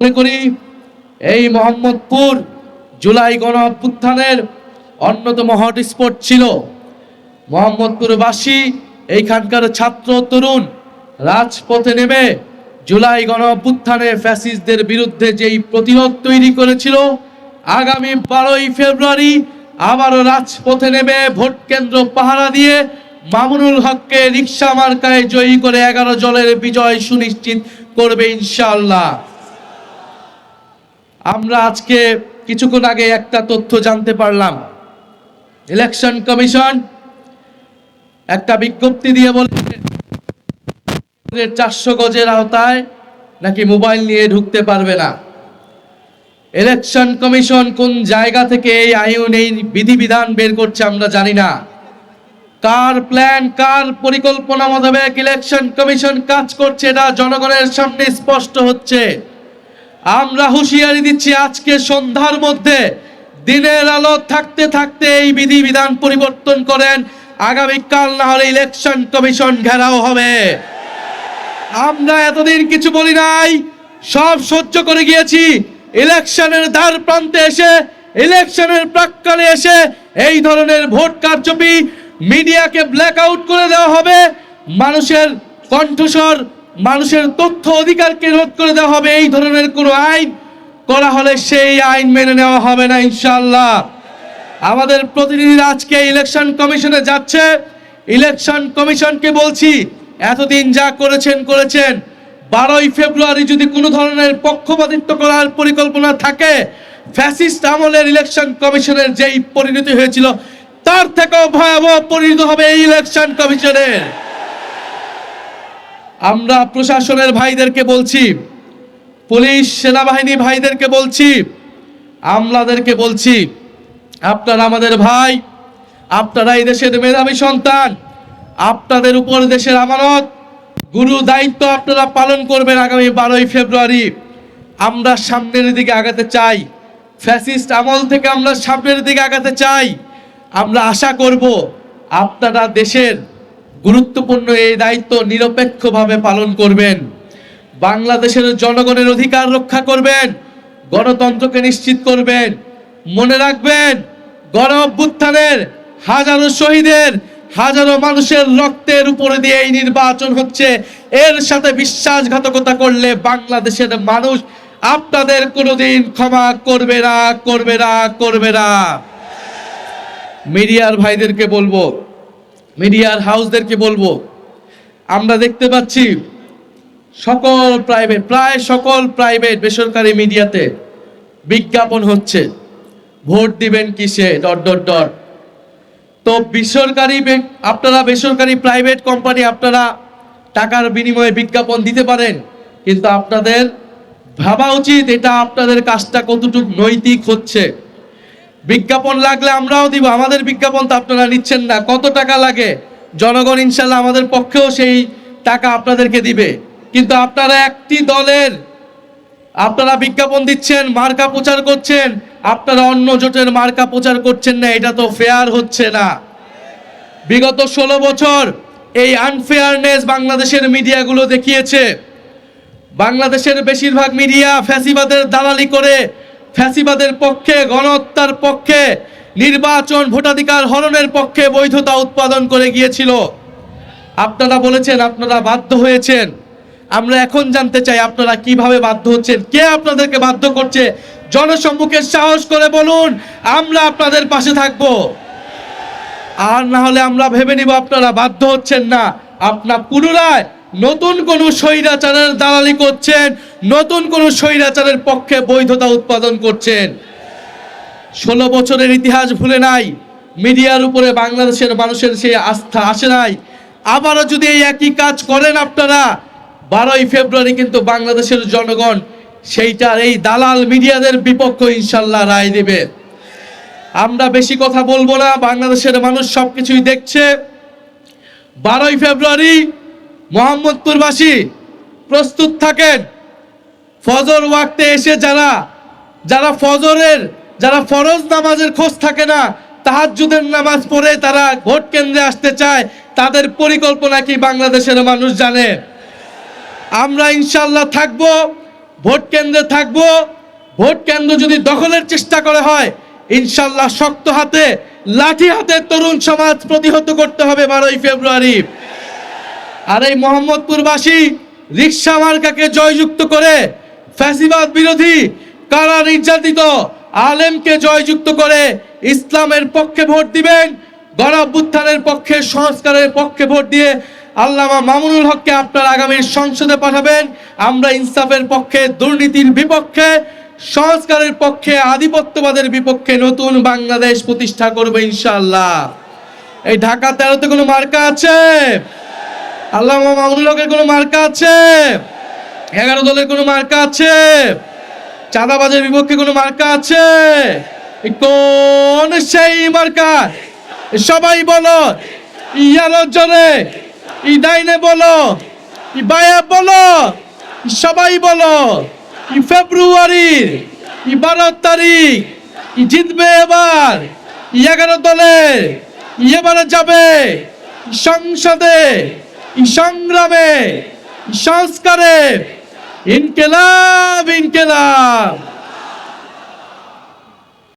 মনে করি এই মোহাম্মদপুর জুলাই গণ অভ্যুত্থানের অন্যতম হটস্পট ছিল। মোহাম্মদপুরবাসী এইখানকার ছাত্র তরুণ রাজপথে নেমে জুলাই গণ অভ্যুত্থানে ফ্যাসিস্টদের বিরুদ্ধে যেই প্রতিরোধ তৈরি করেছিল, আগামী 12ই ফেব্রুয়ারি আবারও রাজপথে নেমে ভোট কেন্দ্র পাহারা দিয়ে মামুনুল হককে রিকশা মার্কায় জয়ী করে 11 জনের বিজয় সুনিশ্চিত করবে ইনশাআল্লাহ। আমরা আজকে কিছুক্ষণ আগে একটা তথ্য জানতে পারলাম, ইলেকশন কমিশন একটা বিজ্ঞপ্তি দিয়ে বলেছে 400 গজের আওতায় নাকি মোবাইল নিয়ে ঢুকতে পারবে না। ইলেকশন কমিশন কোন জায়গা থেকে এই আইন, এই বিধিবিধান বের করছে আমরা জানি না। কার প্ল্যান, কার পরিকল্পনা মোতাবেক ইলেকশন কমিশন কাজ করছে এটা জনগণের সামনে স্পষ্ট হচ্ছে। আমরা হুঁশিয়ারি দিচ্ছি, আজকে সন্ধ্যার মধ্যে দিনের আলো থাকতে থাকতে এই বিধিবিধান পরিবর্তন করেন, আগামীকাল না হলে ইলেকশন কমিশন ঘেরাও হবে। আমরা এতদিন কিছু বলি নাই, সব সহ্য করে গিয়েছি। ইলেকশনের দ্বার প্রান্তে এসে, ইলেকশনের প্রাক্কালে এসে এই ধরনের ভোট কারচুপি, মিডিয়াকে ব্ল্যাক আউট করে দেওয়া হবে, মানুষের কণ্ঠস্বর, মানুষের তথ্য অধিকারকে রোধ করে দেওয়া হবে, এই ধরনের কোনো আইন করা হলে সেই আইন মেনে নেওয়া হবে না ইনশাআল্লাহ। আমাদের প্রতিনিধিরা আজকে ইলেকশন কমিশনে যাচ্ছে। ইলেকশন কমিশনকে বলছি, এতদিন যা করেছেন 12ই ফেব্রুয়ারি যদি কোনো ধরনের পক্ষপাতিত্ব করার পরিকল্পনা থাকে, ফ্যাসিস্ট আমলের ইলেকশন কমিশনের যেই পরিণতি হয়েছিল তার থেকেও ভয়াবহ পরিণত হবে এই ইলেকশন কমিশনের। আমরা প্রশাসনের ভাইদেরকে বলছি, পুলিশ সেনাবাহিনী ভাইদেরকে বলছি, আমলাদেরকে বলছি, আপনারা আমাদের ভাই, আপনারা এই দেশের মেধাবী সন্তান, আপনাদের উপর দেশের আমানত, গুরু দায়িত্ব আপনারা পালন করবেন। আগামী 12ই ফেব্রুয়ারি আমরা সামনের দিকে আগাতে চাই, ফ্যাসিস্ট আমল থেকে আমরা সামনের দিকে আগাতে চাই। আমরা আশা করব আপনারা দেশের গুরুত্বপূর্ণ এই দায়িত্ব নিরপেক্ষভাবে পালন করবেন, বাংলাদেশের জনগণের অধিকার রক্ষা করবেন, গণতন্ত্রকে নিশ্চিত করবেন। মনে রাখবেন, গণ অভ্যুত্থানের হাজারো শহীদের, হাজারো মানুষের রক্তের উপরে দিয়ে এই নির্বাচন হচ্ছে। এর সাথে বিশ্বাসঘাতকতা করলে বাংলাদেশের মানুষ আপনাদের কোনোদিন ক্ষমা করবে না, করবে না, করবে না। মিডিয়ার ভাইদেরকে বলবো, মিডিয়ার হাউসদেরকে বলবো, আমরা দেখতে পাচ্ছি সকল প্রাইভেট, প্রায় সকল প্রাইভেট বেসরকারি মিডিয়াতে বিজ্ঞাপন হচ্ছে, ভোট দিবেন কিসে ... তো বেসরকারি, আপনারা বেসরকারি প্রাইভেট কোম্পানি, আপনারা টাকার বিনিময়ে বিজ্ঞাপন দিতে পারেন, কিন্তু আপনাদের ভাবা উচিত এটা আপনাদের কাজটা কতটুকু নৈতিক হচ্ছে। বিজ্ঞাপন লাগলে আমরাও দিব, আমাদের বিজ্ঞাপন তো আপনারা নিচ্ছেন না। কত টাকা লাগে জনগণ ইনশাল্লাহ আমাদের পক্ষেও সেই টাকা আপনাদেরকে দিবে, কিন্তু আপনারা একটি দলের আপনারা বিজ্ঞাপন দিচ্ছেন, মার্কা প্রচার করছেন, আপনারা অন্য জোটের মার্কা প্রচার করছেন না, এটা তো ফেয়ার হচ্ছে না। বিগত 16 বছর এই আনফেয়ারনেস বাংলাদেশের মিডিয়াগুলো দেখিয়েছে। বাংলাদেশের বেশিরভাগ মিডিয়া ফ্যাসিবাদের দালালি করে, ফ্যাসিবাদের পক্ষে, গণহত্যার পক্ষে, নির্বাচন ভোটাধিকার হরণের পক্ষে বৈধতা উৎপাদন করে গিয়েছিল। আপনারা বলেছেন আপনারা বাধ্য হয়েছেন। আমরা এখন জানতে চাই আপনারা কিভাবে বাধ্য হচ্ছেন, কে আপনাদেরকে বাধ্য করছে? জনসম্মুখে সাহস করে বলুন, আমরা আপনাদের পাশে থাকব। আর না হলে আমরা ভেবে নিব আপনারা বাধ্য হচ্ছেন না, আপনার পুনরায় নতুন কোন স্বৈরাচারের দালালি করছেন, নতুন কোন স্বৈরাচারের পক্ষে বৈধতা উৎপাদন করছেন। 16 বছরের ইতিহাস ভুলে নাই, মিডিয়ার উপরে বাংলাদেশের মানুষের সেই আস্থা আসে নাই। আবারও যদি এই একই কাজ করেন আপনারা, 12ই ফেব্রুয়ারি কিন্তু বাংলাদেশের জনগণ সেইটার এই দালাল মিডিয়াদের বিপক্ষে ইনশাল্লাহ রায় দেবে। আমরা বেশি কথা বলবো না, বাংলাদেশের মানুষ সবকিছুই দেখছে। 12ই ফেব্রুয়ারি মোহাম্মদপুরবাসী প্রস্তুত থাকেন। ফজর ওয়াক্তে এসে যারা ফরজ নামাজের খোঁজ থাকে না, তাহাজ্জুদের নামাজ পড়ে তারা ভোট কেন্দ্রে আসতে চায়, তাদের পরিকল্পনা কি বাংলাদেশের মানুষ জানে। আমরা ইনশাল্লাহ থাকবো, ভোট কেন্দ্রে থাকবো। ভোট কেন্দ্র যদি দখলের চেষ্টা করা হয়, ইনশাল্লাহ শক্ত হাতে লাঠি হাতে তরুণ সমাজ প্রতিহত করতে হবে 12ই ফেব্রুয়ারি। আর এই মোহাম্মদপুরবাসী রিকশা মার্কাকে জয়যুক্ত করে ফ্যাসিবাদ বিরোধী কারা নির্যাতিত আলেমকে জয়যুক্ত করে ইসলামের পক্ষে ভোট দিবেন। গণ অভ্যুত্থানের পক্ষে, সংস্কারের পক্ষে ভোট দিয়ে আল্লামা মামুনুল হককে আপনারা আগামী সংসদে পাঠাবেন। আমরা ইনসাফের পক্ষে, দুর্নীতির বিপক্ষে, সংস্কারের পক্ষে, আধিপত্যবাদের বিপক্ষে নতুন বাংলাদেশ প্রতিষ্ঠা করবে ইনশাআল্লাহ। এই ঢাকা 13তে কোনো মার্কা আছে? আল্লামা মামুনুল হকের কোনো মার্কা আছে? 11 দলের কোনো মার্কা আছে? চাঁদাবাজের বিপক্ষে কোনো মার্কা আছে? কোন সেই মার্কা? সবাই বলো, ইয়ারো জোরে, ই ডাইনে বলো, ই বায়া বলো, সবাই বলো। ফেব্রুয়ারির 12 তারিখ জিতবে এবার 11 দলের, এবারে যাবে সংসদে, সংগ্রামে, সংস্কারে। ইনকিলাব, ইনকিলাব।